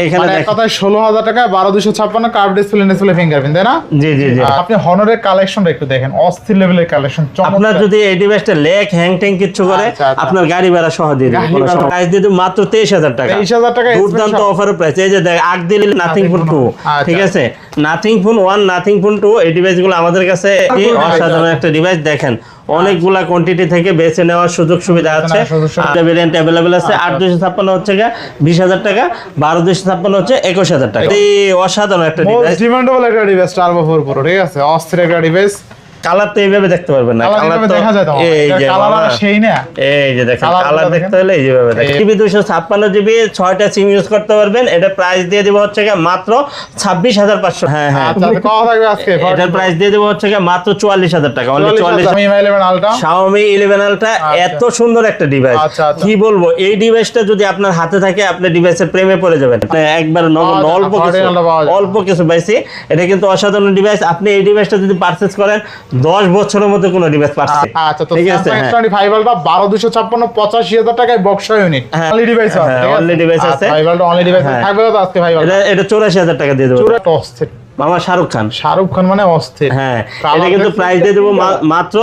এখানে মানে এক কথায় 16,000 টাকা 12256 কার্ভ ডিসপ্লে ফিঙ্গারপ্রিন্ট, তাই না? জি জি জি। আপনি হনরের কালেকশনটা একটু দেখেন, অস্থির লেভেলের কালেকশন। আপনার যদি এই ডিভাইসটা লেগ হ্যাং ট্যাং কিছু করে আপনার গাড়ি ভাড়া সহ দিয়ে দেব, কোনো সমস্যা প্রাইস দিয়ে দেব মাত্র 23,000 টাকা। 23,000 টাকা দুর্দান্ত অফার প্রাইস। এই যে দেখ আগ দিলে নাথিং ফোন 2, ঠিক আছে, নাথিং ফোন 1, নাথিং ফোন 2, এই ডিভাইসগুলো আমাদের কাছে অসাধারণ একটা ডিভাইস। দেখেন অনেকগুলা কোয়ান্টিটি থেকে বেছে নেওয়ার সুযোগ সুবিধা আছে, ভেরিয়েন্ট अवेलेबल আছে। 8256 হচ্ছে 20,000 টাকা, 12256 হচ্ছে 21,000 টাকা। এই অসাধারণ একটা ডিভাইস, মোস্ট ডিমান্ডেবল একটা ডিভাইস, টার্বো 4 প্রো, ঠিক আছে, অস্থির একটা ডিভাইস। কালার তো এইভাবে দেখতে পারবেন না, কালার তো এই যে কালার সেই না, এই যে দেখেন কালার দেখতে হলে এইভাবে দেখেন। জিবি 256 জিবি 6টা সিম ইউজ করতে পারবেন। এটা প্রাইস দিয়ে দেব হচ্ছে মাত্র 26,500। হ্যাঁ হ্যাঁ, আচ্ছা কত থাকবে আজকে? এটার প্রাইস দিয়ে দেব হচ্ছে মাত্র 44,000 টাকা, only 44। Xiaomi 11 Ultra, Xiaomi 11 Ultra এত সুন্দর একটা ডিভাইস, কি বলবো। এই ডিভাইসটা যদি আপনার হাতে থাকে আপনি ডিভাইসের প্রেমে পড়ে যাবেন। একবার অল্প কিছু পাইছি, এটা কিন্তু অসাধারণ ডিভাইস। আপনি এই ডিভাইসটা যদি পারচেজ করেন 10 বছরের মধ্যে কোনো ডিভাইস পাচ্ছেন। আচ্ছা, তো ঠিক আছে, Samsung S25 Ultra 12256 85,000 টাকায় বক্স ইউনিট, অনলি ডিভাইস আছে, ঠিক আছে, অনলি ডিভাইস আছে। 5 Ultra অনলি ডিভাইস থাকবে তো আজকে 5 Ultra এটা 84,000 টাকা দিয়ে দেব। অস্থির মামা শাহরুখ খান মানে অস্থির। হ্যাঁ, এটা কিন্তু প্রাইস দিয়ে দেব মাত্র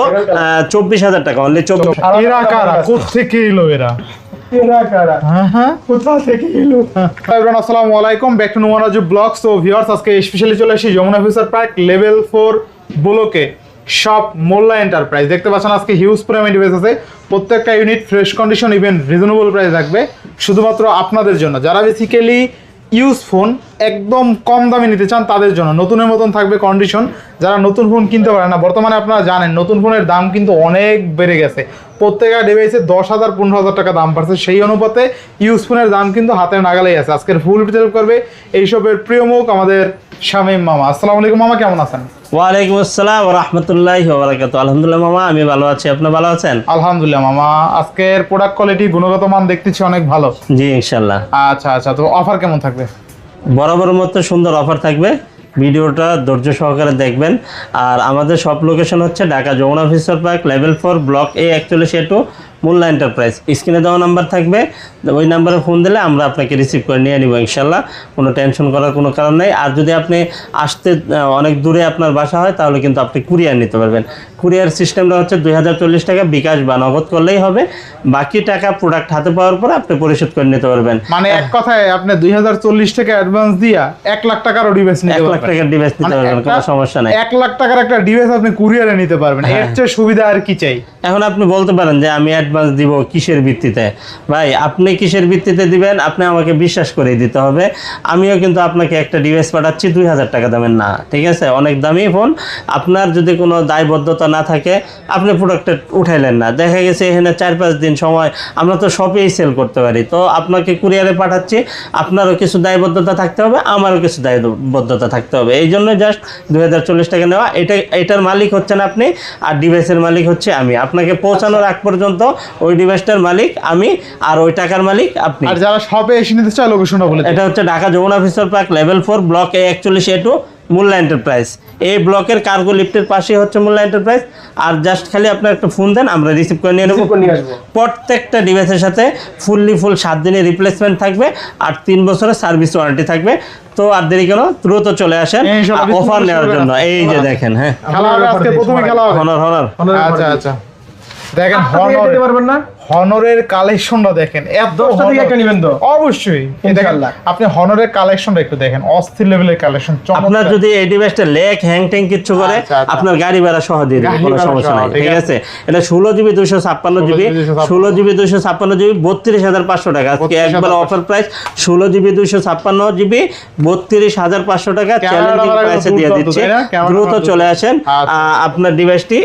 24,000 টাকা, অনলি 24। এরা কারা, কোথা থেকে এলো এরা? আসসালামু আলাইকুম, back to Numan Raju vlogs. তো ভিউয়ার্স, আজকে স্পেশালি চলে এসেছি যমুনা ফিউচার পার্ক লেভেল 4 ব্লকে শপ মোল্লা এন্টারপ্রাইজ। দেখতে পাচ্ছেন আজকে হিউজ পরিমাণ ডিভাইস আছে, প্রত্যেকটা unit fresh condition, even reasonable price থাকবে শুধুমাত্র আপনাদের জন্য। যারা বেসিক্যালি ইউজ ফোন একদম কম দামে নিতে চান তাদের জন্য নতুনের মতন থাকবে কন্ডিশন। যারা নতুন ফোন কিনতে পারে না, বর্তমানে আপনারা জানেন নতুন ফোনের দাম কিন্তু অনেক বেড়ে গেছে, প্রত্যেকটা ডিভাইসে 10,000 15,000 টাকা দাম বাড়ছে। সেই অনুপাতে ইউজ ফোনের দাম কিন্তু হাতের নাগালেই আছে। আজকের ফুল ডিটেল করবে এইসবের প্রিয় মুখ আমাদের শামীম মামা। আসসালামু আলাইকুম মামা, কেমন আছেন? ওয়ালাইকুম আসসালাম ওয়া রাহমাতুল্লাহি ওয়া বারাকাতুহু। আলহামদুলিল্লাহ মামা, আমি ভালো আছি, আপনি ভালো আছেন? আলহামদুলিল্লাহ মামা, আজকের প্রোডাক্ট কোয়ালিটি গুণগত মান দেখতেছি অনেক ভালো। জি ইনশাআল্লাহ। আচ্ছা, তো অফার কেমন থাকবে? বরাবর মতো সুন্দর অফার থাকবে, ভিডিওটা ধৈর্য সহকারে দেখবেন। আর আমাদের সব লোকেশন হচ্ছে Dhaka Jamuna future park level 4 block A 41A2 Molla enterprise. স্ক্রিনে দেওয়া নাম্বার থাকবে, ওই নাম্বারে ফোন দিলে আমরা আপনাকে রিসিভ করে নিয়ে নিব ইনশাল্লাহ, কোনো টেনশন করার কোনো কারণ নেই। আর যদি আপনি আসতে অনেক দূরে আপনার বাসা হয় তাহলে কিন্তু আপনি কুরিয়ার নিতে পারবেন। কুরিয়ার সিস্টেমটা হচ্ছে 2040 টাকা বিকাশ বা নগদ করলেই হবে, বাকি টাকা প্রোডাক্ট হাতে পাওয়ার পর আপনি পরিশোধ করে নিতে পারবেন। মানে এক কথায় আপনি 2040 টাকা অ্যাডভান্স দিয়া 1 লাখ টাকারও ডিভাইস নিতে পারবেন। 1 লাখ টাকার ডিভাইস নিতে পারবেন, কোনো সমস্যা নাই। 1 লাখ টাকার একটা ডিভাইস আপনি কুরিয়ারে নিতে পারবেন, এর চেয়ে সুবিধা আর কি চাই? এখন আপনি বলতে পারেন যে আমি অ্যাডভান্স দিব কিসের ভিত্তিতে? ভাই, আপনি কিসের ভিত্তিতে দিবেন? আপনি আমাকে বিশ্বাস করে দিতে হবে। আমিও কিন্তু আপনাকে একটা ডিভাইস পাঠাচ্ছি 2,000 টাকা দামের না, ঠিক আছে, অনেক দামি ফোন। আপনার যদি কোনো দায়বদ্ধতা না থাকে, আপনি প্রোডাক্টটা উঠাইলেন না, দেখা গেছে এখানে 4-5 দিন সময়, আমরা তো শপেই সেল করতে পারি, তো আপনাকে কুরিয়ারে পাঠাচ্ছি, আপনারও কিছু দায়বদ্ধতা থাকতে হবে, আমারও কিছু দায়বদ্ধতা থাকতে হবে। এই জন্য জাস্ট 2040 টাকা নেওয়া। এটার মালিক হচ্ছেন আপনি, আর ডিভাইসের মালিক হচ্ছে আমি। আপনাকে পৌঁছানোর আগ পর্যন্ত ওই ডিভাইসটার মালিক আমি, আর ওই টাকার মালিক আপনি। আর যারা শপে এসে নিতে চায় লোকেশনটা বলে। এটা হচ্ছে Dhaka Jamuna future park level 4 block A 41A2 Molla enterprise. এই ব্লকের কার্গো লিফটের পাশে হচ্ছে মোল্লা এন্টারপ্রাইজ। আর জাস্ট খালি আপনার একটা ফোন দেন, আমরা রিসিভ করে নিয়ে নেব। প্রত্যেকটা ডিভাইসের সাথে ফুল 7 দিনের রিপ্লেসমেন্ট থাকবে, আর 3 বছরের সার্ভিস ওয়ারেন্টি থাকবে। তো আর দেরি কেন, দ্রুত চলে আসেন অফার নেওয়ার জন্য। এই যে দেখেন, হ্যাঁ, আজকে প্রথমে খেলা হবে হনর। আচ্ছা, দেখেন হনরের কালেকশনটা দেখেন, এত একটা নেবেন তো অবশ্যই। আপনি হনরের কালেকশনটা একটু দেখেন, অস্থির লেভেলের কালেকশন। আপনার যদি এই ডিভাইসটা লেগ হ্যাং ট্যাং কিছু করে আপনার গাড়ি ভাড়া সহ দিয়ে দেবে, কোনো সমস্যা নাই, ঠিক আছে। এটা 16GB 256GB 16GB 256GB 32,500 টাকা। আজকে একবার অফার প্রাইস 16GB 256GB 32,500 টাকা চ্যালেঞ্জিং প্রাইসে দিয়ে দিচ্ছি। দ্রুত চলে আসেন আপনার ডিভাইসটি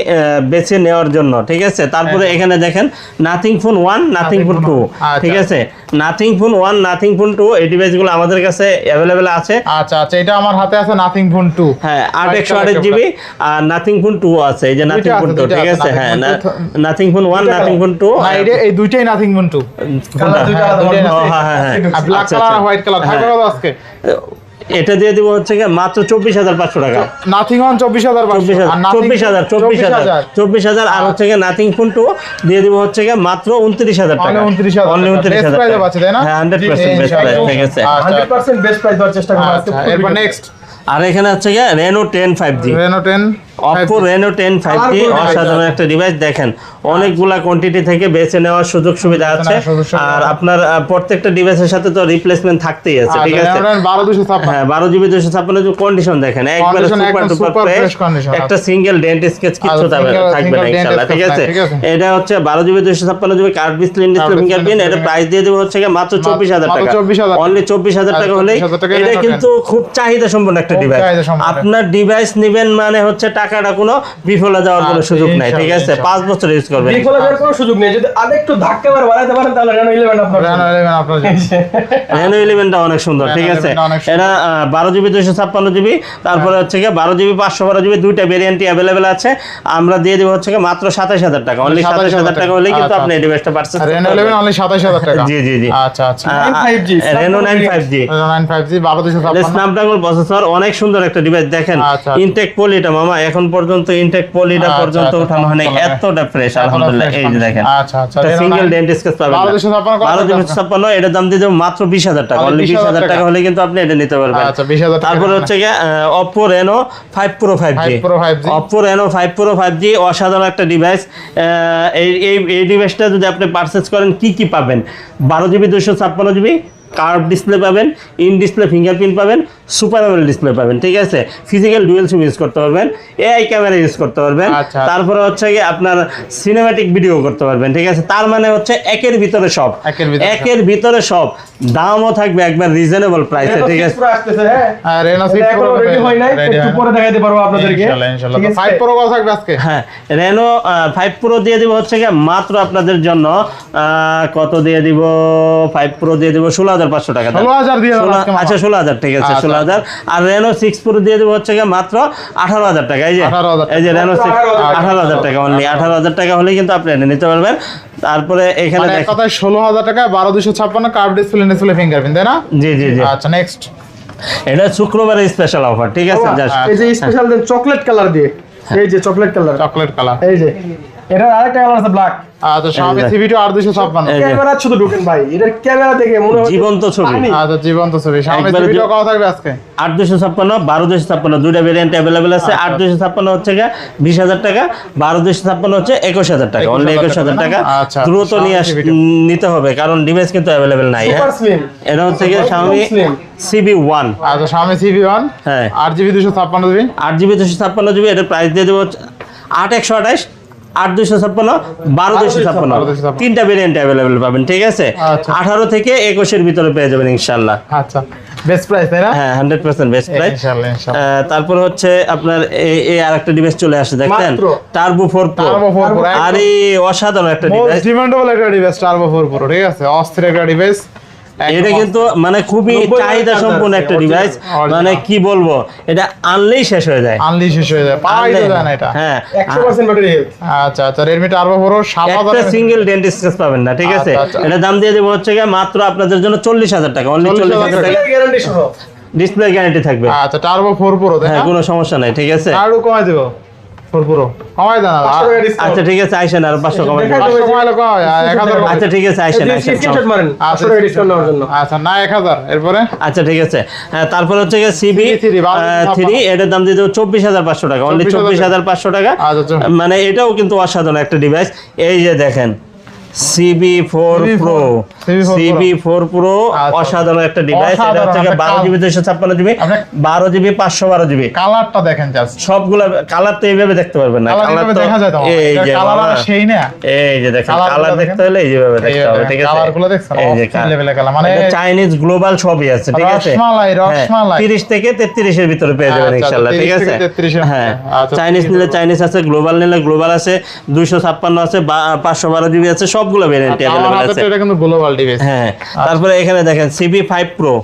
বেছে নেওয়ার জন্য, ঠিক আছে। তারপরে এখানে দেখেন নাথিং ফোন 1, নাথিং ফোন 2, ঠিক আছে, নাথিং ফোন 1, নাথিং ফোন 2 এই ডিভাইসগুলো আমাদের কাছে अवेलेबल আছে। আচ্ছা, এটা আমার হাতে আছে নাথিং ফোন 2, হ্যাঁ, 8/128GB, আর নাথিং ফোন 2 আছে, এই যে নাথিং ফোন 2, ঠিক আছে। হ্যাঁ, নাথিং ফোন 1, নাথিং ফোন 2, না এই দুইটাই নাথিং ফোন 2। হ্যাঁ, ব্ল্যাক কালার আর হোয়াইট কালার থাকবে আজকে। এটা দিয়ে দিব হচ্ছে গিয়ে মাত্র 24,500 টাকা। নাথিং অন 24,500 24,000 আর হচ্ছে গিয়ে নাথিং ফোন 2 দিয়ে দিব হচ্ছে গিয়ে মাত্র 29,000 টাকা। অনলি 29,000 টাকা। আছে তাই না? হ্যাঁ 100% বেস্ট প্রাইস ঠিক আছে। 100% বেস্ট প্রাইস দেওয়ার চেষ্টা করব আজকে। এরপর নেক্সট আর এখানে হচ্ছে গিয়ে Reno 10 5G, Reno 10 Oppo Reno 10 5G অসাধারণ একটা ডিভাইস। দেখেন অনেকগুলা কোয়ান্টিটি থেকে বেছে নেওয়ার সুযোগ সুবিধা আছে। আর আপনার প্রত্যেকটা ডিভাইসের সাথে তো রিপ্লেসমেন্ট থাকতেই আছে ঠিক আছে। 12,256 হ্যাঁ 12GB 256 কন্ডিশন দেখেন একবারে সুপার ডুপার ফ্রেশ, একটা সিঙ্গেল ডেন্ট স্কেচ কিছু থাকবে না ইনশাআল্লাহ ঠিক আছে। এটা হচ্ছে 12GB 256GB card display fingerprint. এটা প্রাইস দিয়ে দেব হচ্ছে গিয়ে মাত্র 24,000 টাকা। অনলি 24,000 টাকা হলেই এটা কিন্তু খুব চাহিদা সম্পন্ন একটা ডিভাইস। আপনার ডিভাইস নেবেন মানে হচ্ছে টাকাটা কোনো বিফলে যাওয়ার কোনো সুযোগ নাই ঠিক আছে। 5 বছর ইউজ করবেন, বিফলে যাওয়ার কোনো সুযোগ নেই। যদি আরেকটু ধাক্কা মারে বাড়াইতে পারেন তাহলে Reno 11 আপনার Reno 11টা অনেক সুন্দর ঠিক আছে। এটা 12GB 256GB, তারপরে হচ্ছে গিয়ে 12GB 512GB দুইটা ভেরিয়েন্টই अवेलेबल আছে। আমরা দিয়ে দেব হচ্ছে গিয়ে মাত্র 27,000 টাকা। অনলি 27,000 টাকা হলেই কিন্তু আপনি এই ডিভাইসটা পারচেজ করতে Reno 11 অনলি 27,000 টাকা। জি জি জি আচ্ছা আচ্ছা। 5G Reno 9 5G, Reno 9 5G 12,256 Snapdragon processor, অনেক সুন্দর একটা ডিভাইস। দেখেন আচ্ছা। ইনটেক পলিটা মামা এখন পর্যন্ত ইনটেক পলিটা পর্যন্ত উঠানো হয়নি, এতটা ফ্রেশ আলহামদুলিল্লাহ। এই যে দেখেন আচ্ছা আচ্ছা। সিঙ্গেল ডেন্ট স্কেচ পাবেন 12,256 এটার দাম দিয়ে দেব মাত্র 20,000 টাকা। অনলি 20,000 টাকা হলে কিন্তু আপনি এটা নিতে পারবেন। আচ্ছা 20,000 টাকা। তারপরে হচ্ছে গিয়ে Oppo Reno 5 Pro 5G, 5 Pro 5G Oppo Reno 5 Pro 5G অসাধারণ একটা ডিভাইস। এই ডিভাইসটা যদি আপনি পারচেজ করেন কি কি পাবেন? 12GB 256GB কার্ভ ডিসপ্লে পাবেন, ইন ডিসপ্লে ফিঙ্গারপ্রিন্ট পাবেন, সুপার অ্যামোলেড ডিসপ্লে পাবেন ঠিক আছে। ফিজিক্যাল ডুয়াল সিম ইউজ করতে পারবেন, এআই ক্যামেরা ইউজ করতে পারবেন। আচ্ছা। তারপরে হচ্ছে কি আপনার সিনেম্যাটিক ভিডিও করতে পারবেন ঠিক আছে। তার মানে হচ্ছে একের ভিতরে সব, একের ভিতরে সব। দামও থাকবে একবার রিজনেবল প্রাইসে ঠিক আছে। পুরো আসতেছে হ্যাঁ। আর Reno 6 এখন Pro রেডি হয় নাই, একটু পরে দেখাইতে পারবো আপনাদেরকে ইনশাআল্লাহ। 5 Pro কত থাকবে আজকে? হ্যাঁ Reno 5 Pro দিয়ে দিব হচ্ছে কি মাত্র আপনাদের জন্য কত দিয়ে দিব? 5 Pro দিয়ে দিব 16,500 টাকা। 16,000 দিয়ে দাও আজকে। আচ্ছা 16,000 ঠিক আছে 16,000। আর Reno 6 Pro দিয়ে দিব হচ্ছে কি মাত্র 18,000 টাকা। এই যে 18,000 এই যে Reno 6 18,000 টাকা, অনলি 18,000 টাকা হলেই কিন্তু আপনি এটা নিতে পারবেন। তারপরে এখানে মানে এক দেখেন কথায় 16,000 টাকা 12,256 কার্ভ ডিসপ্লে ফিঙ্গারপ্রিন্ট তাই না? জি জি জি। আচ্ছা নেক্সট। এটা শুক্রবারের স্পেশাল অফার ঠিক আছে। জাস্ট এই যে স্পেশাল দেন চকলেট কালার দিয়ে, এই যে চকলেট কালার, চকলেট কালার। এই যে এটার আরেকটা কালার আছে ব্ল্যাক। আচ্ছা Xiaomi CV2 8,256 এই যে। ক্যামেরা শুধু ঢুকেন ভাই, এটার ক্যামেরা দেখে মনে হচ্ছে জীবন্ত ছবি। পানি। আচ্ছা জীবন্ত ছবি। Xiaomi একবারে CV2 কত থাকবে আজকে? 8,256 12,256 দুইটা ভেরিয়েন্ট अवेलेबल আছে। 8,256 হচ্ছে গিয়ে 20,000 টাকা, 12,256 হচ্ছে 21,000 টাকা। অনলি 21,000 টাকা। আচ্ছা, দ্রুত Xiaomi CV2 নিতে হবে কারণ ডিভাইস কিন্তু अवेलेबल নাই। Super slim. এটা হচ্ছে গিয়ে Xiaomi Slim। CB1, আচ্ছা Xiaomi CV1 হ্যাঁ 8GB 256GB 8GB 256GB। এটার প্রাইস দিয়ে দেবো 8,128, 8,256, 12,256 তিনটা ভেরিয়েন্ট अवेलेबल পাবেন ঠিক আছে। আচ্ছা। 18 থেকে 21 ভিতরে পেয়ে যাবেন ইনশাআল্লাহ। আচ্ছা বেস্ট প্রাইস তাই না? হ্যাঁ 100% বেস্ট প্রাইস ইনশাআল্লাহ ইনশাআল্লাহ। তারপর হচ্ছে আপনার এই আরেকটা ডিভাইস চলে আসছে দেখেন মাত্র। Turbo 4 pro. Turbo 4 Pro আরে অসাধারণ একটা মোস্ট ডিভাইস। ডিমান্ডেবল একটা ডিভাইস Turbo 4 Pro ঠিক আছে। অস্থির একটা ডিভাইস। এটা কিন্তু মানে খুবই 90,000 চাহিদা সম্পন্ন একটা original, ডিভাইস। original। মানে কি বলবো, এটা আনলেই শেষ হয়ে যায়। আনলি শেষ হয়ে যায়, পাওয়াই তো যায় না এটা। হ্যাঁ 100% ব্যাটারি হেলথ। আচ্ছা আচ্ছা Redmi Turbo Pro একটা 7,000 সিঙ্গেল ডেন্ট স্কেচ পাবেন না ঠিক আছে। আচ্ছা, আচ্ছা। এটা দাম দিয়ে দেবো হচ্ছে গিয়ে মাত্র আপনাদের জন্য 40,000 টাকা। অনলি 40,000 টাকা গ্যারান্টি সহ। ডিসপ্লে গ্যারান্টি থাকবে। আচ্ছা Turbo 4 Pro তাই হ্যাঁ না? কোনো সমস্যা নাই ঠিক আছে। আরো কমাই দেব 4 Pro কমাই দেন। 500 টাকা discount। আচ্ছা ঠিক আছে আইসেন আর 500 কমাই দেবো। 500 কমাইলে কয় 1000 আচ্ছা ঠিক আছে আইসেন এই যে আইসেন। স্ক্রিনশট মারেন 500 টাকা ডিসকাউন্ট নেওয়ার জন্য। আচ্ছা না 1000 এরপরে আচ্ছা ঠিক আছে। হ্যাঁ তারপর হচ্ছে গিয়ে CB 3 এটার দাম দিয়ে দেবো 24,500 টাকা। অনলি 24,500 টাকা। আচ্ছা। মানে এটাও কিন্তু অসাধারণ একটা ডিভাইস। এই যে দেখেন CB4 Pro, CB4 Pro অসাধারণ একটা ডিভাইস। এটা হচ্ছে 12GB 256GB, 12GB 512GB। কালারটা দেখেন জাস্ট। সবগুলা কালার তো এইভাবে দেখতে পারবেন না। কালার তো দেখা যায় তো। এই যে কালার আর সেই না। এই যে দেখেন কালারগুলো কালার দেখেন। দেখতে হলে এইভাবে দেখতে হবে ঠিক আছে। কালারগুলো দেখছেন এই যে অস্থির লেভেলের কালার মানে চাইনিজ গ্লোবাল সবই আছে ঠিক আছে। রসমালাই রসমালাই 30 থেকে 33 এর ভিতরে পেয়ে যাবেন আচ্ছা, ইনশাআল্লাহ 30 ঠিক আছে। থেকে 33 এর হ্যাঁ আচ্ছা, চাইনিজ নিলে চাইনিজ আছে, গ্লোবাল নিলে গ্লোবাল আছে, 256 আছে, 512GB আছে, সবগুলো ভেরিয়েন্ট আমার अवेलेबल হাতে আছে। তো এটা কিন্তু গ্লোবাল ডিভাইস। হ্যাঁ তারপরে এখানে দেখেন CB5 Pro,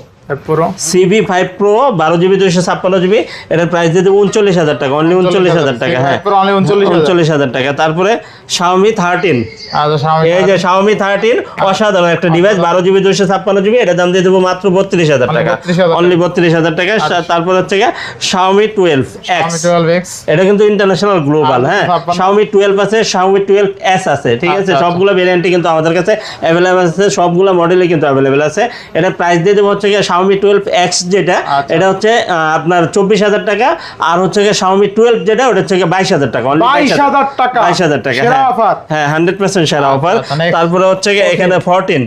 পুরো CB5 Pro 12GB 256GB। এটার প্রাইস দিয়ে দেবো 39,000 টাকা। অনলি 39,000 টাকা। হ্যাঁ পুরো অনলি 39,000 39,000 টাকা। তারপরে Xiaomi 13। আচ্ছা Xiaomi এই যে Xiaomi 13 অসাধারণ একটা ডিভাইস, 12GB 256GB, এটা দাম দিয়ে দেবো মাত্র 32,000 টাকা, 32,000 অনলি 32,000 টাকা। তারপর হচ্ছে গিয়ে Xiaomi 12X, Xiaomi 12X এটা কিন্তু ইন্টারন্যাশনাল গ্লোবাল। হ্যাঁ, 56 Xiaomi 12 আছে, Xiaomi 12S আছে, ঠিক আছে, আচ্ছা, সবগুলো ভেরিয়েন্টই কিন্তু আমাদের কাছে অ্যাভেলেবেল আছে, সবগুলো মডেলই কিন্তু অ্যাভেলেবেল আছে। এটা প্রাইস দিয়ে দেবো হচ্ছে গিয়ে Xiaomi 12X যেটা, আচ্ছা। এটা হচ্ছে আপনার 24,000 টাকা, আর হচ্ছে গিয়ে Xiaomi 12 যেটা, ওটা হচ্ছে গিয়ে 22,000 টাকা, অনলি 22,000 টাকা 22,000 টাকা, সেরা হ্যাঁ অফার। হ্যাঁ 100% সেরা অফার। আচ্ছা, next। তারপরে হচ্ছে গিয়ে এখানে 14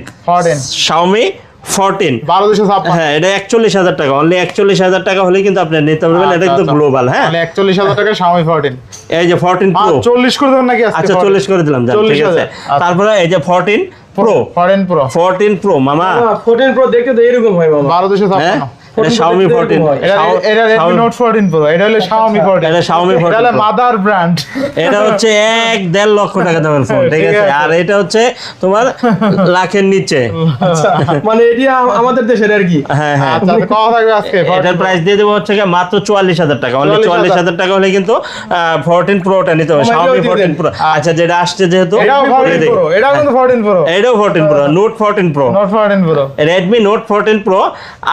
Xiaomi 14, 12,256 হ্যাঁ এটা 41,000 টাকা, অনলি 41,000 টাকা হলে কিন্তু আপনি নিতে পারবেন। এটা কিন্তু গ্লোবাল। হ্যাঁ, মানে 41,000 টাকা Xiaomi 14 এই যে 14 Pro, 40 করে দেবেন নাকি আজকে? আচ্ছা 40 করে দিলাম, যান, ঠিক আছে। 40,000 আচ্ছা। তারপরে এই যে 14 Pro, 14 Pro মামা, 14 প্রো দেখতে তো এরকম হয় মামা। 12,256 হ্যাঁ এটা Xiaomi 14, এটা Redmi Note 14 Pro, এটা হলো Xiaomi 14, এটা Xiaomi 14 এটা হলো Pro। Mother brand. এটা হচ্ছে 1.5 লক্ষ টাকা দামের ফোন, ঠিক ঠিক আছে, আছে। আর এটা হচ্ছে তোমার লাখের নিচে। আচ্ছা, মানে এটি আমাদের দেশের আর কি। হ্যাঁ হ্যাঁ, আচ্ছা কত থাকবে আজকে? এটার প্রাইস দিয়ে দেবো হচ্ছে গিয়ে মাত্র 44,000 টাকা, অনলি 44,000 টাকা হলে কিন্তু 14 প্রোটা নিতে হবে, Oh my Xiaomi God, 14 Pro। আচ্ছা যেটা আসছে যেহেতু এটাও 14 দেখি। Pro, এটাও কিন্তু 14 Pro, এটাও 14 Pro, Note 14 Pro, Note 14 Pro, Redmi Note 14 Pro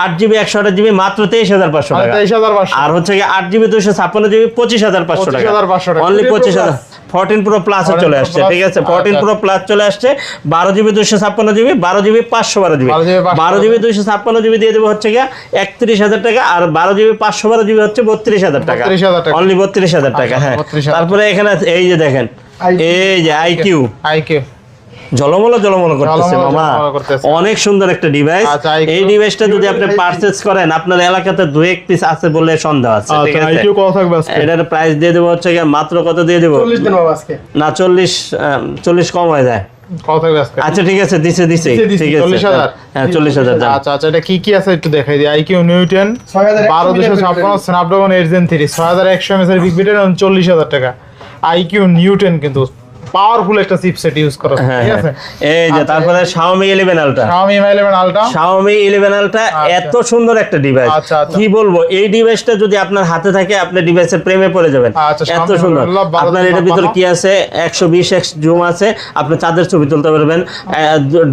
8GB 128GB মাত্র 23,500 মানে টাকা, 23,500 আর হচ্ছে গিয়ে 8GB 256GB 25,500 টাকা, 25,500 টাকা। Only 14 Pro 25,000। 14 Pro Plus 14 চলে Pro আসছে, Plus, ঠিক আছে, 14 আচ্ছা। Pro Plus চলে আসছে, 12GB 256GB, 12GB 512GB, 12GB 256GB দিয়ে দেবো হচ্ছে গিয়ে 31,000 টাকা, আর 12GB 512GB হচ্ছে 32,000 টাকা, 32,000 টাকা। অনলি 32,000 টাকা। আচ্ছা, হ্যাঁ, 32,000 তারপরে এখানে আছে এই যে দেখেন, এই যে IQ IQ ঝলমলো করতেছে ঝলমলো মামা, করতেছে। অনেক সুন্দর একটা ডিভাইস। আচ্ছা, IQ এই ডিভাইসটা যদি আপনি পারচেজ করেন, আপনার এলাকাতে 2-1 পিস আছে বলে সন্দেহ আছে, ঠিক আচ্ছা আছে। IQ কত থাকবে আজকে? এটার প্রাইস দিয়ে দেবো হচ্ছে গিয়ে মাত্র কত দিয়ে দেবো, 40 দিন বাবা আজকে। না 40 কম হয়ে যায়। কত থাকবে আজকে? আচ্ছা ঠিক আছে, দিছে দিছে, ঠিক আছে, 40,000? হ্যাঁ 40,000 যান। আচ্ছা আচ্ছা, এটা কি কি আছে একটু দেখাই দিই। IQ Newton 6156 1256 Snapdragon 8 Gen 3 6100 mAh এর বিগ ব্যাটারি, 40,000 টাকা। IQ Newton কিন্তু পাওয়ারফুল একটা চিপসেট ইউজ করা, হ্যাঁ ঠিক আছে। এই যে তারপরে Xiaomi 11 Ultra, Xiaomi Mi 11 Ultra, Xiaomi 11 Ultra এত সুন্দর একটা ডিভাইস, আচ্ছা, আচ্ছা। কি বলবো, এই ডিভাইসটা যদি আপনার হাতে থাকে আপনি ডিভাইসের প্রেমে পড়ে যাবেন, আচ্ছা, এত Xiaomi সুন্দর। 12 আপনার এটার ভিতরে কি আছে, 120x জুম আছে, আপনি চাঁদের ছবি তুলতে পারবেন,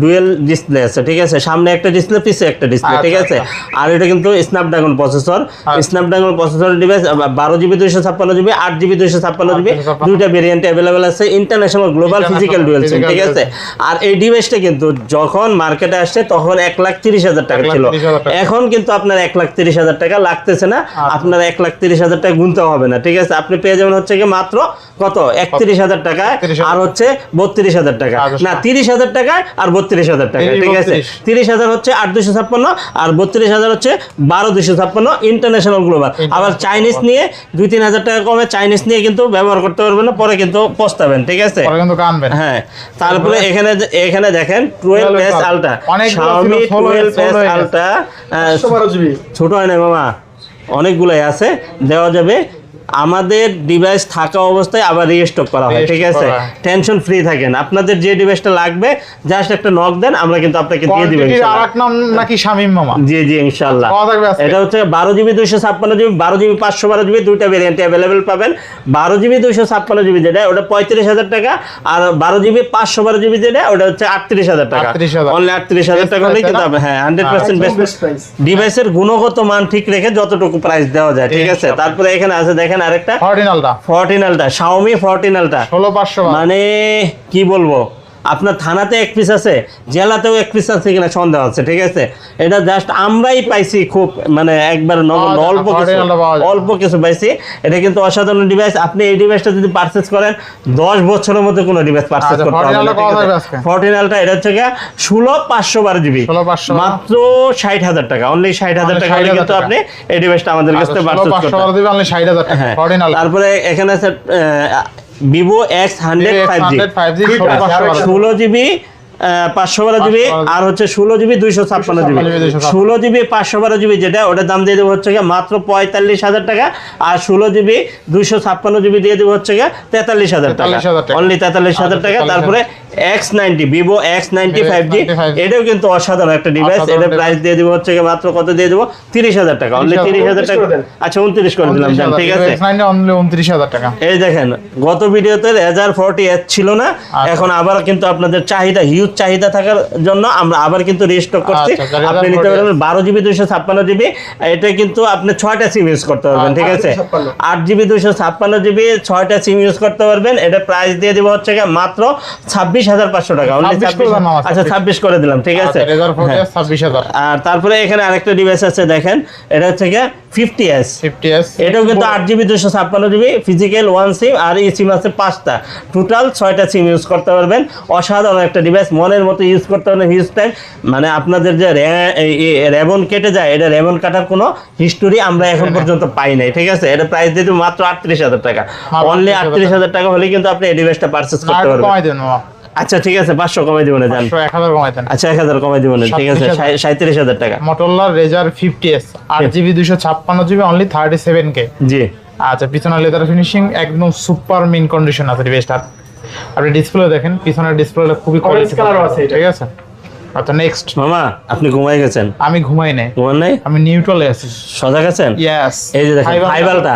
ডুয়েল ডিসপ্লে আছে, ঠিক আছে, সামনে একটা ডিসপ্লে, পিছে একটা ডিসপ্লে, ঠিক আছে। আর এটা কিন্তু Snapdragon processor, Snapdragon processor device, 12GB 256GB, 8GB 256GB, দুইটা ভেরিয়েন্ট अवेलेबल আছে, ইন্টারন্যাশনাল গ্লোবাল ফিজিক্যাল ডুয়াল সিম, ঠিক আছে। আর এই ডিভাইসটা কিন্তু যখন মার্কেটে আসছে তখন 1,30,000 টাকা ছিল, 1,30,000 টাকা। এখন কিন্তু আপনার 1,30,000 টাকা লাগতেছে না, আপনার 1,30,000 টাকা গুনতে হবে না, ঠিক আছে। আপনি পেয়ে যাবেন হচ্ছে কি মাত্র কত 31,000 টাকায়, 31,000 আর হচ্ছে 32,000 টাকা, আচ্ছা। না 30,000 টাকায় আর 32,000 টাকা, ঠিক আছে। 30,000 হচ্ছে 8,256, আর 32,000 হচ্ছে 12,256 ইন্টারন্যাশনাল গ্লোবাল। আবার চাইনিজ নিয়ে 2-3,000 টাকা কমে চাইনিজ নিয়ে কিন্তু ব্যবহার করতে পারবেন না, পরে কিন্তু পস্তাবেন, ঠিক আছে। পরে কিন্তু কানবেন। হ্যাঁ, তারপরে এখানে দেখেন 12S Ultra, অনেকগুলো Xiaomi ছিল, 12S 16 Ultra, 112 জিবি। ছোট হয় না মামা, অনেকগুলাই আছে, দেওয়া যাবে। আমাদের ডিভাইস থাকা অবস্থায় আবার রিস্টক করা হয়, ঠিক আছে, করা হয়। টেনশন ফ্রি থাকেন। আপনাদের যে ডিভাইসটা লাগবে জাস্ট একটা নক দেন, আমরা কিন্তু আপনাকে দিয়ে দিব কোয়ান্টিটির ইনশাআল্লাহ। আরেক নাম নাকি শামিম মামা? জি জি ইনশাআল্লাহ। কত থাকবে আজকে? এটা হচ্ছে 12GB 256GB, 12GB 512GB, দুইটা ভেরিয়েন্টে अवेलेबल পাবেন। 12GB 256GB যেটা ওটা 35,000 টাকা, আর 12GB 512GB যেটা ওটা হচ্ছে 38,000 টাকা, 38,000 অনলি 38,000 টাকা হলেই কিন্তু আপনি, হ্যাঁ 100% একদম বেস্ট best price। ডিভাইসের গুণগত মান ঠিক রেখে যতটুকু প্রাইস দেওয়া যায়, ঠিক আছে। ইনশাআল্লাহ। তারপরে এখানে আছে দেখেন আরেকটা 14 Ultra 14 Ultra, Xiaomi 14 Ultra, 16,500 মানে কি বলবো, আপনার থানাতে এক পিস আছে, জেলাতেও এক পিস আছে কিনা সন্দেহ আছে, ঠিক আছে। এটা জাস্ট আমরাই পাইছি, খুব মানে একবার পাওয়া যায়, অল্প কিছু, 14 পাওয়া যায়। অল্প কিছু পাইছি। এটা কিন্তু অসাধারণ ডিভাইস। আপনি এই ডিভাইসটা যদি পারচেজ করেন 10 বছরের মধ্যে কোনো ডিভাইস পারচেজ আচ্ছা, করতে 14 হবে না, Ultra ঠিক কত আছে? থাকবে আজকে? 14 Ultra এটা হচ্ছে গিয়ে 16,512GB, 16,512 মাত্র 60,000 টাকা, অনলি 60,000 টাকা হলে 60,000 কিন্তু টাকা। আপনি এই ডিভাইসটা আমাদের কাছ থেকে পারচেজ করতে 512 দিবে, অনলি 60,000 টাকা। হ্যাঁ। 14 Ultra তারপরে এখানে আছে Vivo X100 5G, 5G 16,512 16GB 512 GB আর হচ্ছে 16 জিবি 256 জিবি। 16 জিবি 512 জিবি যেটা ওটার দাম দিয়ে দেবো হচ্ছে গিয়ে মাত্র 45,000 টাকা, আর 16 জিবি 256 জিবি দিয়ে দেবো হচ্ছে গিয়ে 43,000 টাকা, অনলি 43,000 টাকা। তারপরে X90 ভিভো X90 5G, এটাও কিন্তু অসাধারণ একটা ডিভাইস। এটার প্রাইস দিয়ে দেবো হচ্ছে গিয়ে মাত্র কত দিয়ে দেবো, 30,000 টাকা, অনলি 30,000 টাকা। আচ্ছা 29 করে দিলাম, ঠিক আছে। অনলি 29,000 টাকা। এই দেখেন গত ভিডিওতে Razer 40H ছিল না, এখন আবার কিন্তু আপনাদের চাহিদা, হিউজ চাহিদা থাকার জন্য আমরা আবার কিন্তু রিস্টক করছি। আপনি নিতে পারবেন 12 জিবি 256 জিবি, এটা কিন্তু আপনি 6টা সিম ইউজ করতে পারবেন, ঠিক আছে। 8 জিবি 256 জিবি 6টা সিম ইউজ করতে পারবেন। এটা প্রাইস দিয়ে দিব হচ্ছে মাত্র 26,500 টাকা, অনলি 26। আচ্ছা 26 করে দিলাম, ঠিক আছে। Razer 40 26,000। আর তারপরে এখানে আরেকটা ডিভাইস আছে দেখেন, এটা হচ্ছে 50s। এটাও কিন্তু 8 জিবি 256 জিবি ফিজিক্যাল 1 সিম, আর এই সিম আছে 5টা, টোটাল 6টা সিম ইউজ করতে পারবেন। অসাধারণ একটা ডিভাইস, মনের মতো ইউজ করতে পারবেন হিউজ টাইম। মানে আপনাদের যে রেবন কেটে যায়, এটা রেবন কাটার কোনো হিস্টোরি আমরা এখন পর্যন্ত পাই নাই, ঠিক আছে। এটা প্রাইস দিয়ে মাত্র 38,000 টাকা, অনলি 38,000 টাকা হলে কিন্তু আপনি এই ডিভাইসটা পারচেজ করতে পারবেন। আচ্ছা ঠিক আছে, 500 কমাই দিব না জান, 1000 কমাই দেন। আচ্ছা 1000 কমাই দিব না, ঠিক আছে। 37,000 টাকা। Motorola Razr 50s 8 GB 256 GB only 37K। জি আচ্ছা, পিছনে লেদার ফিনিশিং একদম সুপার মিন কন্ডিশন আছে ডিভাইসটা। আপনি ডিসপ্লে দেখেন, পিছনের ডিসপ্লেটা খুবই কোয়ালিটি কালার আছে, ঠিক আছে। আচ্ছা নেক্সট। মামা আপনি ঘুমাই গেছেন? আমি ঘুমাই নাই। ঘুমান নাই? আমি নিউট্রালে আছি। সজাগ আছেন? ইয়েস। এই যে দেখেন ফাইবালটা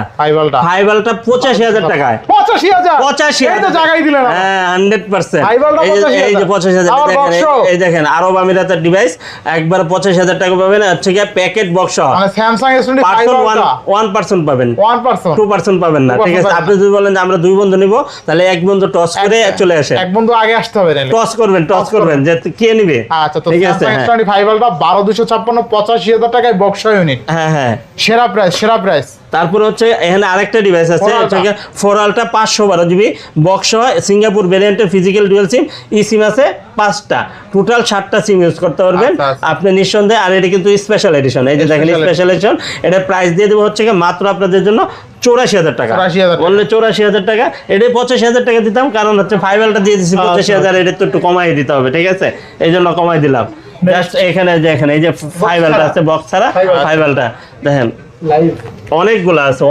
85,000 টাকায়। 85,000 এই তো জায়গায় দিলেন। হ্যাঁ 100%। ফাইবালটা এই যে 85,000 দেখেন, এই দেখেন আরব আমিরাতের ডিভাইস, একবার 85,000 টাকা পাবেন। হচ্ছে কি প্যাকেট বক্স, মানে স্যামসাং S20 ফাইবালটা 1% পাবেন, 1% 2% পাবেন না, ঠিক আছে। আপনি যদি বলেন যে আমরা দুই বন্ধু নিব, তাহলে এক বন্ধু টস করে চলে আসে। এক বন্ধু আগে আসতে হবে, টস করবেন যে কে নিবে। আচ্ছা, তো ঠিক আছে, স্যামসাং S20 ফাইবালটা 12256 85,000 টাকায় বক্স ইউনিট। হ্যাঁ সেরা প্রাইস। তারপরে হচ্ছে এখানে আরেকটা ডিভাইস আছে, হচ্ছে 4 আলট্রা 512 জিবি বক্স, সিঙ্গাপুর ভেরিয়েন্টের physical dual SIM, eSIM আছে 5টা, টোটাল 7টা সিম ইউজ করতে পারবেন আপনি নিঃসন্দেহে। আর এটা কিন্তু স্পেশাল এডিশন, এই যে দেখেন স্পেশাল এডিশন। এটা প্রাইস দিয়ে দেবো হচ্ছে মাত্র আপনাদের জন্য 84,000 টাকা, বললে 84,000 টাকা। এটা 85,000 টাকা দিতাম, কারণ হচ্ছে ফাইবালটা দিয়ে দিচ্ছি 85,000, এটা তো একটু কমাই দিতে হবে, ঠিক আছে, এই জন্য কমাই দিলাম। জাস্ট এখানে দেখেন এই যে ফাইবালটা আছে, বক্স ছাড়া ফাইবালটা দেখেন অনেকগুলো আছে,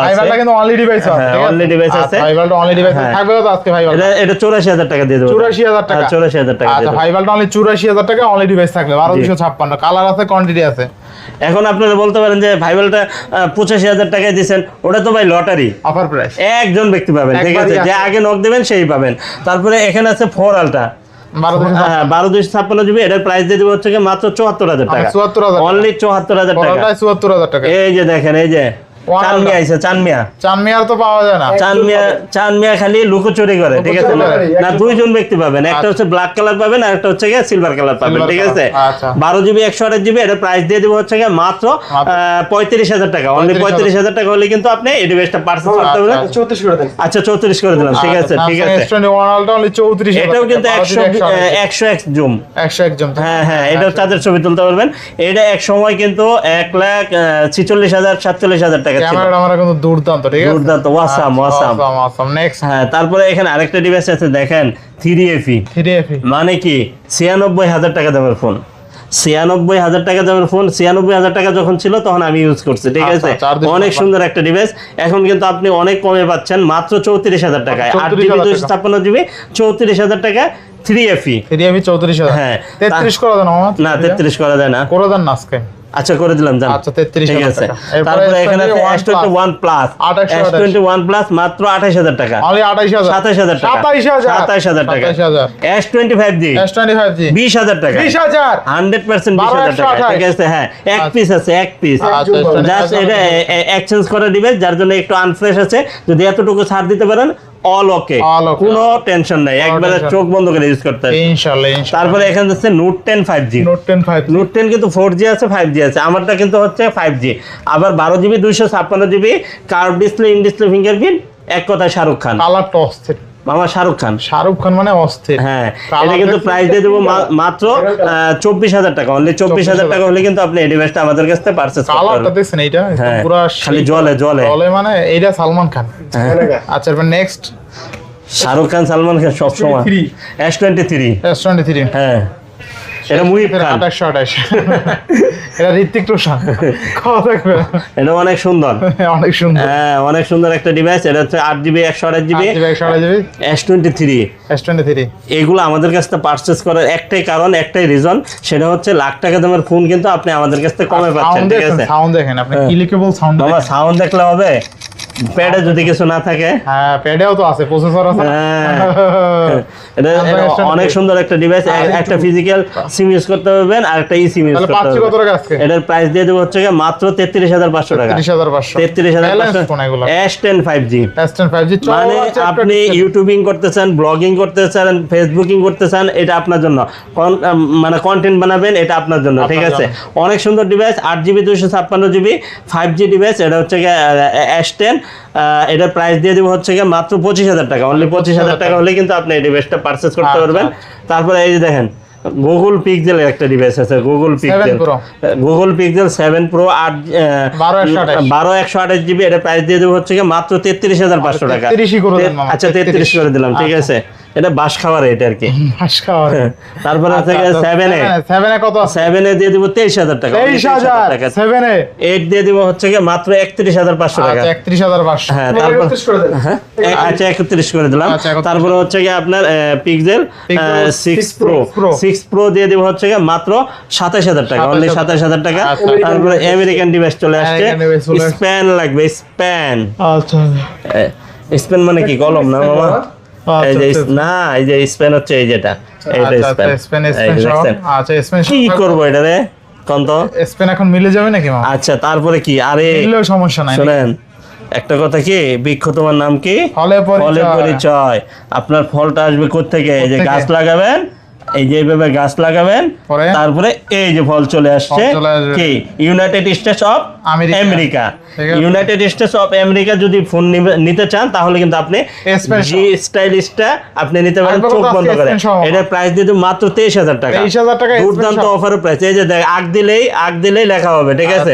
ফাইবালটা কিন্তু অনলি ডিভাইস আছে, হ্যাঁ অনলি ডিভাইস আছে। ফাইবালটা অনলি ডিভাইস আছে, থাকবে তো আজকে ফাইবালটা। এটা 84,000 টাকা দিয়ে দেব। 84,000 টাকা, 84,000 টাকা। আচ্ছা ফাইবালটা অনলি 84,000 টাকা, অনলি ডিভাইস থাকবে 12256, কালার আছে, কোয়ান্টিটি আছে। এখন আপনারা বলতে পারেন যে ফাইবালটা 85,000 টাকায় দিবেন, ওটা তো ভাই লটারি, অফার প্রাইস, একজন ব্যক্তি পাবেন, ঠিক আছে, যে আগে নক দিবেন সেই পাবেন। তারপরে এখানে আছে 4 আলট্রা 12,256 জিবি, এটার প্রাইস দিয়ে দেবো হচ্ছে মাত্র 74,000 টাকা, অনলি 74,000 টাকা। 74,000 টাকা। এই যে দেখেন, এই যে চানমিয়া আইছে, চানমিয়ার তো পাওয়া যায় না। চানমিয়া খালি লুকোচুরি করে, ঠিক আছে না, দুইজন ব্যক্তি পাবেন, একটা হচ্ছে ব্ল্যাক কালার পাবেন, আর একটা হচ্ছে সিলভার কালার পাবেন, ঠিক আছে। 12 জিবি 128 জিবি, এটা প্রাইস দিয়ে দেবো হচ্ছে মাত্র 35,000 টাকা, অনলি 35,000 টাকা হলে কিন্তু আপনি এই ডিভাইসটা পারচেজ করতে পারবেন। 34 করে দেন। আচ্ছা 34 করে দিলাম, ঠিক আছে, ঠিক আছে। এটাও কিন্তু 100x জুম, 100x জুম, হ্যাঁ এটাও চাঁদের ছবি তুলতে পারবেন। এটা এক সময় কিন্তু 1,46,000 47,000 টাকা ছিল। ক্যামেরাটা আমার কিন্তু দুর্দান্ত, ঠিক আছে, দুর্দান্ত, ওয়াসাম। নেক্সট। হ্যাঁ তারপরে এখানে আরেকটা ডিভাইস আছে দেখেন, 3FE। মানে কি 96,000 টাকা দামের ফোন, 96,000 টাকা দামের ফোন। 96,000 টাকা যখন ছিল তখন আমি ইউজ করছি, ঠিক আছে, অনেক সুন্দর একটা ডিভাইস। এখন কিন্তু আপনি অনেক কমে পাচ্ছেন মাত্র 34,000 টাকায়, 8 জিবি 256 জিবি 34,000 টাকা 3FE 34,000। হ্যাঁ 33 করা দেন না, 33 করা যায় না, করে দেন না আজকে। আচ্ছা করে দিলাম জান, আচ্ছা 33,000 ঠিক আছে। টাকা। তারপরে এখানে আছে S21 প্লাস, S21 প্লাস মাত্র 28,000 টাকা, অনলি 28,000, 27,000 টাকা, 27,000 টাকা। S25G 20,000 টাকা, 20,000 100% 20,000 টাকা, ঠিক আছে। হ্যাঁ এক পিস আছে, এক পিস, জাস্ট এটা এক্সচেঞ্জ করা ডিভাইস, যার জন্য একটু আনফ্রেশ আছে। যদি এতটুকু ছাড় দিতে পারেন অল ওকে, কোনো টেনশন নাই, একবারে চোখ বন্ধ করে ইউজ করতে হবে ইনশাআল্লাহ। তারপরে এখানে আছে Note 10 5G, Note 10 কিন্তু 4G আছে, 5G আছে, আমারটা কিন্তু হচ্ছে 5G। আবার 12 GB 256 GB curve display, in display fingerprint, এক কথায় শাহরুখ খান। কালারটা অস্থির, মামা শাহরুখ খান মানে অস্থির। হ্যাঁ এটা কিন্তু প্রাইস দিয়ে দেবো মাত্র 24,000 টাকা, অনলি 24,000 টাকা হলে কিন্তু আপনি এই ডিভাইসটা আমাদের কাছ থেকে পারচেজ করতে পারবেন। কালারটা দেখছেন, এইটা পুরো খালি জলে মানে এইটা সালমান খান। আচ্ছা এবার নেক্সট। শাহরুখ খান সালমান খান সব সময় S23 S23 হ্যাঁ এটা মুহিব খান 2828 এটা ঋত্বিক রোশন কত থাকবে এটা অনেক সুন্দর অনেক সুন্দর হ্যাঁ অনেক সুন্দর একটা ডিভাইস এটা হচ্ছে 8GB 128GB S23 S23 এগুলো আমাদের কাছ থেকে পারচেজ করার একটাই কারণ একটাই রিজন সেটা হচ্ছে লাখ টাকা দামের ফোন কিন্তু আপনি আমাদের কাছ থেকে কমে পাচ্ছেন ঠিক আছে সাউন্ড দেখেন আপনি ক্লিকেবল সাউন্ড বাবা সাউন্ড দেখলে হবে প্যাডে যদি কিছু না থাকে হ্যাঁ প্যাডেও তো আছে প্রসেসর আছে এটা অনেক সুন্দর একটা ডিভাইস একটা ফিজিক্যাল সিম ইউজ করতে পারবেন আর একটা ই সিম ইউজ তাহলে করতে পাচ্ছি কত পারবেন টাকা আজকে এটার প্রাইস দিয়ে দেব হচ্ছে মাত্র 33500 টাকা 33500 33500 S10 5G S10 5G মানে আপনি ইউটিউবিং করতে চান ব্লগিং করতে চান ফেসবুকিং করতে চান এটা আপনার জন্য মানে কন্টেন্ট বানাবেন এটা আপনার জন্য ঠিক আছে অনেক সুন্দর device 8GB 256GB 5G device এটা হচ্ছে S10 এটার প্রাইস দিয়ে দেব হচ্ছে মাত্র 25000 টাকা অনলি 25000 টাকা হলে কিন্তু আপনি এই ডিভাইসটা পারচেজ করতে পারবেন তারপরে এই যে দেখেন গুগল পিক্সেল একটা ডিভাইস আছে গুগল পিক্সেল 7 প্রো 128GB এটা প্রাইস দিয়ে দেব হচ্ছে মাত্র 33500 টাকা আচ্ছা 33 করে দিলাম ঠিক আছে এটা বাস খাওয়ার এটা আর কি বাস খাওয়ার তারপরে আছে 7 এ কত আছে 7 এ দিয়ে দেব 23000 টাকা 23000 টাকা 7 এ 8 দিয়ে দেব হচ্ছে মাত্র 31500 টাকা আচ্ছা 31500 হ্যাঁ তারপর আচ্ছা 31 করে দিলাম তারপরে হচ্ছে আপনার পিক্সেল 6 প্রো দিয়ে দেব হচ্ছে মাত্র 27000 টাকা অনলি 27000 টাকা তারপরে আমেরিকান ডিভাইস চলে আসছে স্প্যান লাগবে স্প্যান আচ্ছা স্প্যান মানে কি কলম না মামা এই যে না এই যে স্প্যান হচ্ছে এই যেটা এইটা স্প্যান আচ্ছা স্প্যান কি করব এটা রে কোন তো স্প্যান এখন মিলে যাবে নাকি মামা আচ্ছা তারপরে কি আরে মিললেও সমস্যা নাই শুনেন একটা কথা কি বৃক্ষ তোমার নাম কি ফলে পরিচয় আপনার ফলটা আসবে কোত্থেকে এই যে গাছ লাগাবেন এই যে এইভাবে গাছ লাগাবেন তারপরে এই যে ফল চলে আসছে কি United states of America United states of America যদি ফোন নিতে চান তাহলে কিন্তু আপনি জি স্টাইলিশটা আপনি নিতে পারেন চোখ বন্ধ করে এটার প্রাইস দিয়ে মাত্র 23000 টাকা 23000 টাকা দুর্দান্ত অফারের প্রাইস এই যে দেখ আগ দিলেই লেখা হবে ঠিক আছে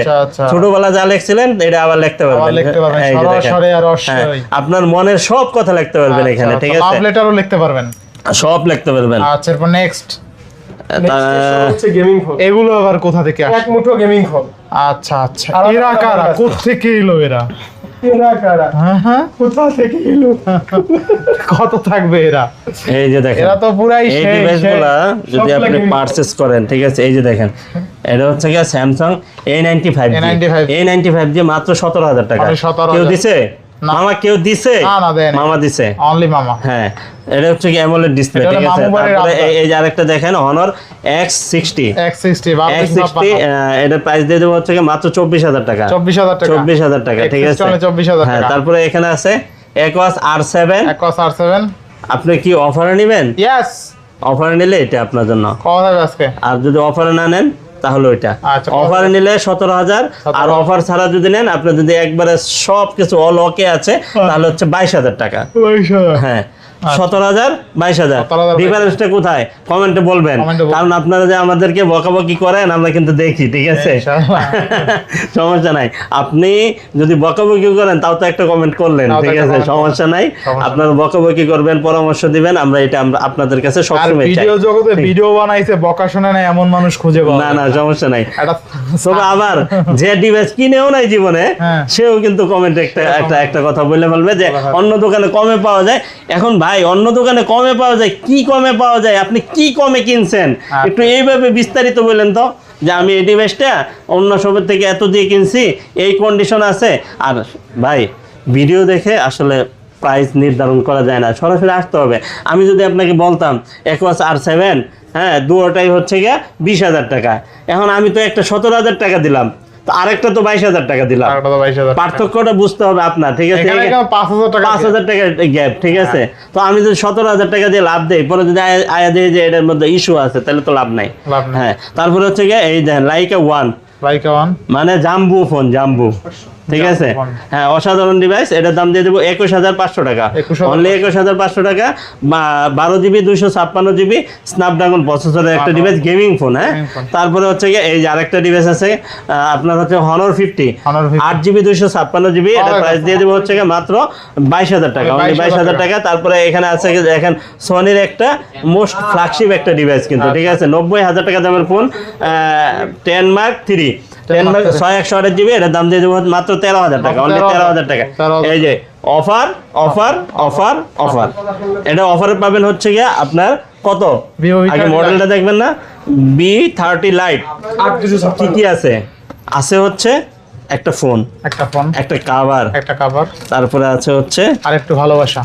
ছোটবেলা যা লিখছিলেন এটা আবার লিখতে পারবেন এই যে দেখেন আপনার মনের সব কথা লিখতে পারবেন এখানে ঠিক আছে লাভ লেটারও লিখতে পারবেন সব লিখতে পারবেন আচ্ছা এরপর নেক্সট হচ্ছে গেমিং ফোন এগুলো আবার কোথা থেকে আসে এক মুঠো গেমিং ফোন আচ্ছা আচ্ছা এরা কারা কোথা থেকে এলো এরা কারা হ্যাঁ কোথা থেকে এলো কত থাকবে এরা এই যে দেখেন এরা তো পুরাই এই ডিভাইসগুলো যদি আপনি পারচেজ করেন ঠিক আছে এই যে দেখেন এটা হচ্ছে কি স্যামসাং A95 যে মাত্র 17000 টাকা কেউ দিছে মামা কেউ দিছে মামা দিছে অনলি মামা হ্যাঁ এটা হচ্ছে কি অ্যামোলেড ডিসপ্লে ঠিক আছে তারপরে এই যে আরেকটা দেখেন Honor X60 এটার প্রাইস দিয়ে দেব হচ্ছে কি মাত্র 24000 টাকা 24000 টাকা ঠিক আছে 24000 হ্যাঁ তারপরে এখানে আছে Aquos R7 আপনি কি অফারে নেবেন यस অফারে নিলে এটা আপনার জন্য কত হবে আজকে আর যদি অফারে না নেন তাহলে ওইটা অফারে নিলে 17000 আর অফার ছাড়া যদি নেন আপনি যদি একবারে সবকিছু অল ওকে আছে তাহলে হচ্ছে 22000 টাকা 22000 হ্যাঁ 17000 22000 ডিফারেন্সটা কোথায় কমেন্টে বলবেন কারণ আপনারা যে আমাদেরকে বকাবকি করেন আমরা কিন্তু দেখি ঠিক আছে সমস্যা নাই আপনি যদি বকাবকি করেন তাও তো একটা কমেন্ট করলেন ঠিক আছে সমস্যা নাই আপনারা বকাবকি করবেন পরামর্শ দিবেন আমরা এটা আপনাদের কাছে সবসময় চাই ভিডিও জগতে ভিডিও বানাইছে বকা শোনা নাই এমন মানুষ খুঁজে পাওয়া না না সমস্যা নাই তবে আবার যে ডিভাইস কিনেও নাই জীবনে সেও কিন্তু কমেন্টে একটা কথা বলে বলবে যে অন্য দোকানে কমে পাওয়া যায় এখন ভাই অন্য দোকানে কমে পাওয়া যায় কি কমে পাওয়া যায় আপনি কি কমে কিনছেন একটু এইভাবে বিস্তারিত বলেন তো যে আমি এই ডিভাইসটা অন্য সবের থেকে এত দিয়ে কিনছি এই কন্ডিশন আছে আর ভাই ভিডিও দেখে আসলে প্রাইস নির্ধারণ করা যায় না সরাসরি আসতে হবে আমি যদি আপনাকে বলতাম Aquos R7 হ্যাঁ দুটোটাই হচ্ছে গিয়ে 20000 টাকা এখন আমি তো একটা 17000 টাকা দিলাম তো আরেকটা তো 22000 টাকা দিলাম পার্থক্যটা বুঝতে হবে আপনার ঠিক আছে 5000 টাকা গ্যাপ ঠিক আছে তো আমি যদি 17000 টাকা দিয়ে লাভ দেই পরে যদি আয়া দেই যে এটার মধ্যে ইস্যু আছে তাহলে তো লাভ নাই হ্যাঁ তারপরে হচ্ছে গিয়ে এই দেখেন লাইকা ওয়ান মানে জাম্বু ফোন জাম্বু ঠিক আছে, হ্যাঁ অসাধারণ ডিভাইস। এটার দাম দিয়ে দেবো 21,500 টাকা, 21,500 অনলি 21,500 টাকা। 12GB 256GB স্ন্যাপড্রাগন প্রসেসরের একটা ডিভাইস, গেমিং ফোন। হ্যাঁ, Gaming phone। তারপরে হচ্ছে গিয়ে এই যে আরেকটা ডিভাইস আছে আপনার হচ্ছে Honor 50, Honor 50 8GB 256GB, এটা প্রাইস দিয়ে দেবো হচ্ছে গিয়ে মাত্র 22,000 টাকা, অনলি 22,000 টাকা। তারপরে এখানে আছে দেখেন সোনির একটা মোস্ট ফ্ল্যাগশিপ একটা ডিভাইস কিন্তু, ঠিক আছে, 90,000 টাকা দামের ফোন, 10 Mark 3, 10 Mark 6128GB, এটার দাম দিয়ে দেবো মাত্র 13,000 টাকা, অনলি 13,000 টাকা। 13,000 এই যে অফার অফার অফার অফার, এটা অফারে পাবেন হচ্ছে গিয়ে আপনার কত, Vivo আগে V30 মডেলটা দেখবেন না, B30 Lite। 8,256 কি কি আছে? আছে হচ্ছে একটা ফোন, একটা ফোন, একটা কাভার, একটা কভার, তারপরে আছে হচ্ছে আর একটু ভালোবাসা,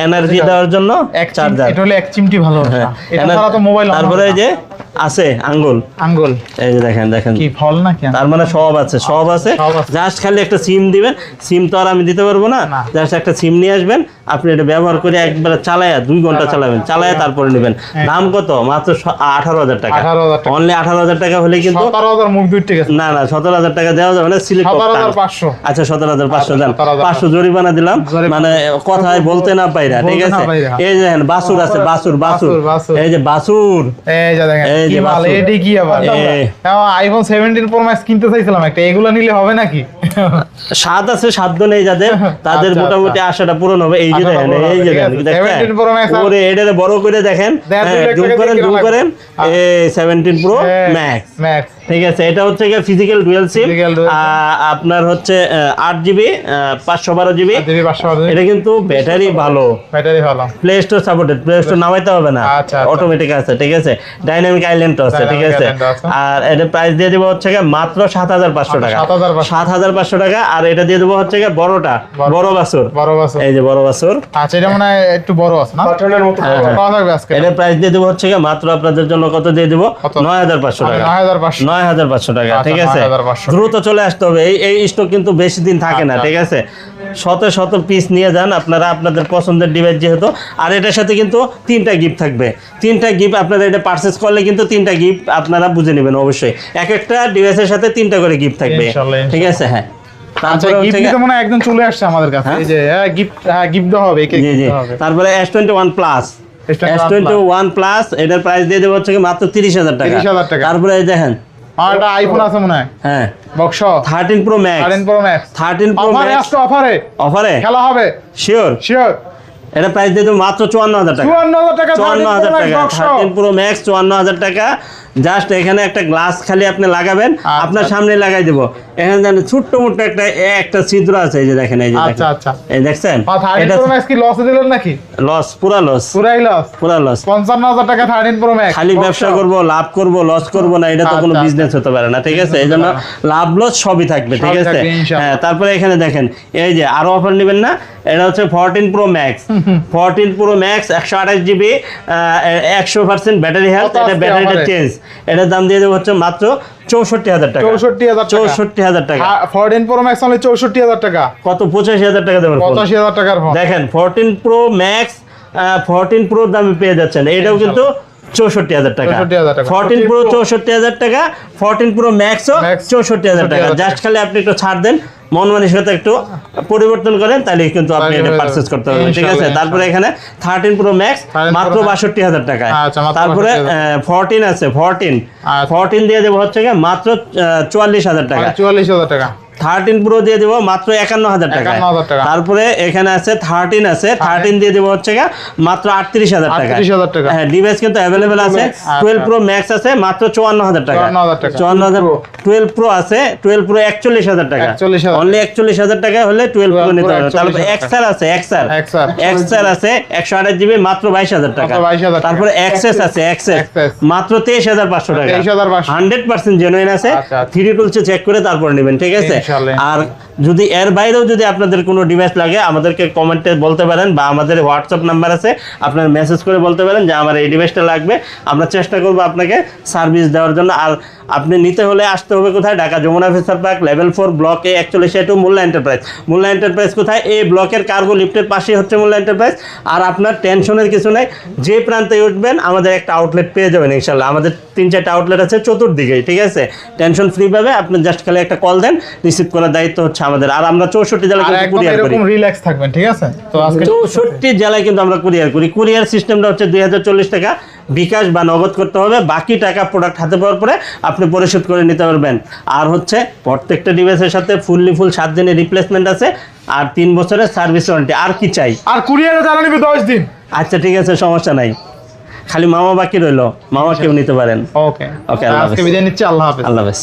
এনার্জি দেওয়ার জন্য চার্জার, এটা হলো এক চিমটি ভালোবাসা। হ্যাঁ, এটা ছাড়া তো মোবাইল তারপরে এই যে আছে আঙ্গুল, আঙ্গুল, এই যে দেখেন দেখেন, কি ফল নাকি? তার মানে সব আছে, সব আছে। সব আছে। জাস্ট খালি একটা সিম দিবেন, সিম তো আর আমি দিতে পারবো না, না। জাস্ট একটা সিম নিয়ে আসবেন, আপনি এটা ব্যবহার করে একবার চালায়া 2 ঘন্টা চালাবেন, চালায়া তারপরে নেবেন। দাম কত? মাত্র 18,000 টাকা, 18,000 টাকা। অনলি 18,000 টাকা হলে কিন্তু 17,000 মুখ দুই ঠিক আছে। না না 17,000 টাকা দেওয়া যাবে না, সিলেক্ট 17,500 আচ্ছা 17,500 দেন, 17,500 500 জরিমানা দিলাম, জরিমানা। মানে কথায় বলতে না পাইরা, ঠিক বলতে না আছে। পাইরা। এই যে দেখেন বাসুর আছে, বাসুর বাসুর, বাছুর। এই যে বাসুর, এই যে দেখেন এই কি যে মাল, বাছুর। এডি কি আবার এই। আইফোন 17 প্রো ম্যাক্স কিনতে চাইছিলাম একটা, এগুলো নিলে হবে নাকি? স্বাদ আছে, সাধ্য নেই যাদের, তাদের আচ্ছা, মোটামুটি আশাটা পূরণ হবে। এই যে আশাটা দেখেন, পূরণ হবে, এই যে ঠিক দেখেন, আছে। দেখছেন? 17 Pro Max আর- ওরে এটারে বড় করে দেখেন, দেড় দুই লাখ জুম টাকা করেন দিয়ে জুম কেনা করেন, এই 17 প্রো ম্যাক্স, ম্যাক্স ঠিক আছে। এটা হচ্ছে গিয়ে ফিজিক্যাল ডুয়াল সিম, Physical dual আপনার হচ্ছে 8GB 512GB। দেবী 500 এটা কিন্তু ব্যাটারি ভালো, ব্যাটারি ভালো, play store supported, play store নামাইতে হবে না, আচ্ছা, আচ্ছা। অটোমেটিক আছে, ঠিক আছে। ডাইনামিক আইল্যান্ড আছে, ঠিক Dynamic আছে। Island আছে। আর এটা প্রাইস দিয়ে দেবো হচ্ছে গিয়ে মাত্র 7,500 টাকা, 7,500 7,500 টাকা। আর এটা দিয়ে দেবো হচ্ছে গিয়ে বড়টা, বড় বাছুর, বড় বাছুর। এই যে বড় বাছুর, আচ্ছা, এটা মনে হয় একটু বড় আছে না? বাটনের মতো হ্যাঁ, বড়। কত থাকবে আজকে? এটা প্রাইস দিয়ে দেবো হচ্ছে গিয়ে মাত্র আপনাদের জন্য কত দিয়ে দেবো, কত? 9,500 টাকা, 9,500 9,500 টাকা, আচ্ছা, ঠিক আছে। 9,500 দ্রুত চলে আসতে হবে, এই স্টক কিন্তু বেশি দিন থাকে না, আচ্ছা। ঠিক আছে। শত শত পিস নিয়ে যান আপনারা, আপনাদের পছন্দের ডিভাইস যেহেতু। আর এটার সাথে কিন্তু 3টা গিফট থাকবে, 3টা গিফট আপনারা এটা পারচেজ করলে কিন্তু 3টা গিফট আপনারা বুঝে নেবেন অবশ্যই। এক একটা ডিভাইসের সাথে 3টা করে গিফট থাকবে, ইনশাআল্লাহ, ঠিক আছে। হ্যাঁ, আচ্ছা, তারপরে গিফট হচ্ছে দিতে মনে হয় একজন চলে আসছে আমাদের কাছে, এই যে গিফট, গিফট দেওয়া হবে, একে জি gift জি, দেওয়া হবে। তারপরে S21 প্লাস, S21 প্লাস এটার প্রাইস দিয়ে দেবো হচ্ছে কি মাত্র 30,000 টাকা। 30,000 টাকা। তারপরে এই দেখেন, আর একটা আইফোন আছে মনে হয়, হ্যাঁ box 13 pro max, 13 pro max 13 pro অফারে ম্যাক্স আসতো, অফারে অফারে খেলা হবে শিওর। শিওর। এটা প্রাইস দিয়ে দেবো মাত্র 54,000 টাকা, 54,000 টাকা, 54,000 টাকা, বক্স 13 প্রো ম্যাক্স 54,000 টাকা। জাস্ট এখানে একটা গ্লাস খালি আপনি লাগাবেন, আপনার সামনে লাগাই দেবো। এখানে জানেন ছোট্ট মোট্ট একটা ছিদ্র আছে, এই যে দেখেন, এই যে আচ্ছা, দেখেন, আচ্ছা। এই দেখছেন, 13 এটা প্রো ম্যাক্স কি লসে দিলেন নাকি? লস, পুরা লস, পুরাই লস, পুরা লস। 55,000 টাকা 13 প্রো ম্যাক্স। খালি ব্যবসা করব, লাভ করব, লস করব না, এটা তো কোনো আচ্ছা, বিজনেস হতে পারে না, ঠিক আছে। এই জন্য লাভ লস সবই থাকবে, ঠিক সবই আছে। থাকবে, ইনশাআল্লাহ। হ্যাঁ, তারপরে এখানে দেখেন, এই যে আরো অফার নেবেন না, এটা হচ্ছে 14 pro max, 14 pro max 128GB, 100% battery health, কত এটা আজকে ব্যাটারিটা offer-এ? চেঞ্জ, এটার দাম দিয়ে দেবো হচ্ছে মাত্র 64,000 টাকা, 64,000 টাকা। 64,000 টাকা। 14 প্রো ম্যাক্স অনলি 64,000 টাকা, কত? 85,000 টাকা দেবেন ফোন। 85,000 টাকার ফোন। দেখেন 14 প্রো ম্যাক্স 14 প্রো দামে পেয়ে যাচ্ছেন, এটাও কিন্তু 64,000 টাকা, 64,000 টাকা। 14 প্রো 64,000 টাকা, 14 প্রো ম্যাক্সও Max 64,000 টাকা। 64,000 জাস্ট খালি আপনি একটু ছাড় দেন, মন মানসিকতা একটু পরিবর্তন করেন, তাহলে কিন্তু আপনি তাহলে এটা হয়ে পারচেজ যাবে। করতে পারবেন, ঠিক আছে। ইনশাআল্লাহ, তারপরে এখানে 13 প্রো ম্যাক্স 13 মাত্র Pro Max 62,000 টাকায়। আচ্ছা, মাত্র তারপরে 62,000 14 আছে, 14 আচ্ছা। 14 দিয়ে দেবো হচ্ছে গিয়ে মাত্র 44,000 টাকা। 44,000 টাকা। 13 প্রো দিয়ে দেবো মাত্র 51,000 টাকা। 51,000 টাকা। তারপরে এখানে আছে 13 আছে, 13 দিয়ে দেবো হচ্ছে গিয়ে মাত্র 38,000 টাকা। 38,000 টাকা। হ্যাঁ, ডিভাইস কিন্তু অ্যাভেলেবেল আছে। আচ্ছা। 12 প্রো ম্যাক্স আছে মাত্র 54,000 টাকা। 54,000 টাকা। 54,000। 12 প্রো আছে, 12 প্রো 41,000 টাকা। 41,000 অনলি 41,000 টাকা হলে 12 প্রো 12 নিতে Pro পারবেন। তারপরে 41,000 এক্সআর আছে, এক্সআর XR আছে 128GB মাত্র 22,000 টাকা। মাত্র 22,000 টাকা। তারপরে এক্সেস আছে, এক্সেস Access মাত্র 23,500 টাকা। 23,500 100% জেনুইন আছে। আচ্ছা, আচ্ছা। 3D টুলসে চেক করে তারপর নেবেন, ঠিক আছে। ইনশাআল্লাহ। আর যদি এর বাইরেও যদি আপনাদের কোনো ডিভাইস লাগে, আমাদেরকে কমেন্টে বলতে পারেন, বা আমাদের হোয়াটসঅ্যাপ নাম্বার আছে, আপনারা মেসেজ করে বলতে পারেন যে আমার এই ডিভাইসটা লাগবে। আমরা চেষ্টা করব আপনাকে সার্ভিস দেওয়ার জন্য। আর আপনি নিতে হলে আসতে হবে কোথায়? Dhaka Jamuna future park level 4 block A 41 Molla enterprise. Molla enterprise কোথায়? এই ব্লকের কার্গো লিফটের পাশেই হচ্ছে মোল্লা এন্টারপ্রাইজ। আর আপনার টেনশনের কিছু নাই, যে প্রান্তে উঠবেন আমাদের একটা আউটলেট পেয়ে যাবেন ইনশাল্লাহ। আমাদের 3-4টা আউটলেট আছে চতুর্দিকেই, ঠিক আছে। টেনশন ফ্রি পাবে, আপনি জাস্ট খালি একটা কল দেন, রিসিভ রিসিভ করার দায়িত্ব হচ্ছে আমাদের। আর আমরা 64 জেলায় আর কিন্তু একদম কুরিয়ার করি। এরকম রিল্যাক্স থাকবেন, ঠিক আছে? তো আজকে 64 জেলায় কিন্তু আমরা কুরিয়ার করি। কুরিয়ার সিস্টেমটা হচ্ছে 2040 টাকা বিকাশ বা নগদ করতে হবে, বাকি টাকা প্রোডাক্ট হাতে পাওয়ার পরে আপনি পরিশোধ করে নিতে পারবেন। আর হচ্ছে প্রত্যেকটা ডিভাইসের সাথে ফুল 7 দিনের রিপ্লেসমেন্ট আছে আর 3 বছরের সার্ভিস ওয়ারেন্টি। আর কি চাই? আর কুরিয়ারে যারা নিবে 10 দিন। আচ্ছা ঠিক আছে, সমস্যা নাই, খালি মামা বাকি রইলো, মামা কেউ নিতে পারেন। ওকে ওকে, আল্লাহ আজকে হাফেজ। বিদায় নিচ্ছি, আল্লাহ হাফেজ। আল্লাহ হাফেজ।